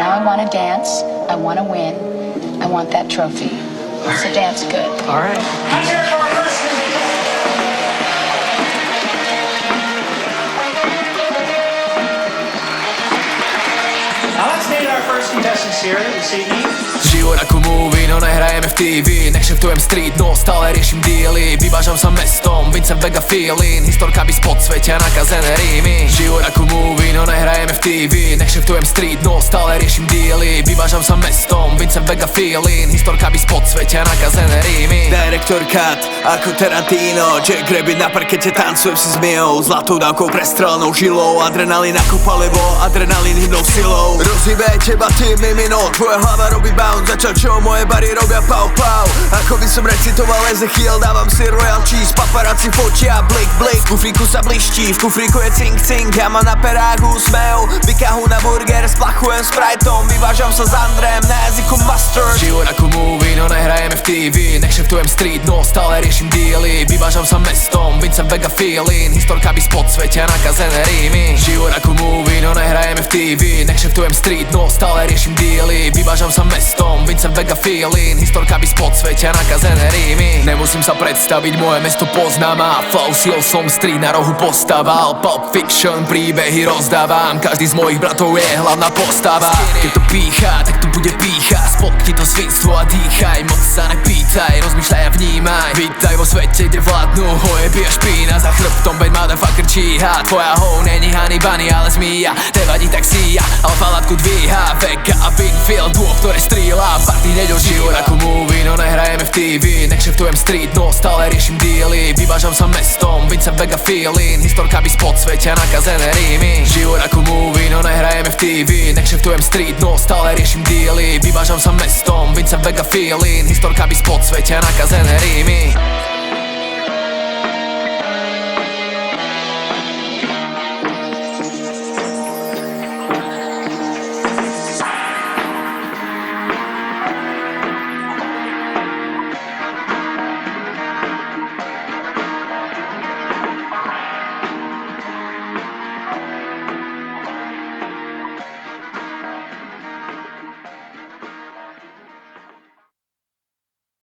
now I want to dance, I want to win, I want that trophy. So dance good. All right. Now let's meet our first contestants here this evening. Život ako movie, no nehrajeme v TV. Nešeftujem street, no stále riešim dealy. Vyvážam sa mestom, Vincent Vega feeling. Historka by z podsvetia nakazené rímy. Život ako movie, no nehrajeme v TV. Nešeftujem street, no stále riešim dealy. Vyvážam sa mestom, Vincent Vega feeling. Historka by z podsvetia nakazené rímy. Director cut, ako Tarantino. Jack Rabbit na parkete, tancujem si s Miou. Zlatou dávkou prestrelnou žilou. Adrenalín ako palivo, adrenalín hybnou silou. Rozhýbe teba tým mimino, tvoja hlava robí bounce. Začal čo, moje bary robia pau pau. Ako by som recitoval Ezechiel, dávam si royal cheese. Paparazzi fotia, blik blik. V kufríku sa bliští, v kufríku je cink cink. Ja mám na perách úsmev, vykahu na burger, splachujem Spriteom. Vyvážam sa s Andrem, na jazyku mustard. Život ako movie, no nehrajeme v TV. Nešeftujem street, no stále riešim dealy. Vyvážam sa mestom, Vincent Vega feeling. Historka by z podsvetia nakazené rímy. Život ako movie, no nehrajeme v TV. Nešeftujem street, no stále riešim dealy. Vyvážam sa mestom, Vincent Vega feeling. Historka by z podsvetia nakazené rímy. Nemusím sa predstaviť, moje mesto poznám a flow silou som street na rohu postaval. Pulp Fiction, príbehy rozdávam. Každý z mojich bratov je hlavná postava. Keď to pícha, tak to bude pícha. Spolkni to svinstvo a dýchaj. Moc sa nepýtaj, rozmýšľaj a vnímaj. Vítaj vo svete, kde vládnu hojeby a špína. Za chrbtom beď motherfucker číha. Tvoja hou není Honey Bunny, ale zmíja. Nevadí tak síja, ale falátku dvíha. Vega a Winfield, dôl, ktoré strieľa. Party neďo život ako movie, no nehrajeme v TV. Nešeftujem street, no stále riešim dealy. Vyvážam sa mestom, Vincent Vega feeling. Historka by z podsvetia nakazené rímy. Život ako movie, no nehrajeme v TV. Nešeftujem street, no stále riešim dealy. Vyvážam sa mestom, Vincent Vega feeling. Historka by z podsvetia nakazené rímy.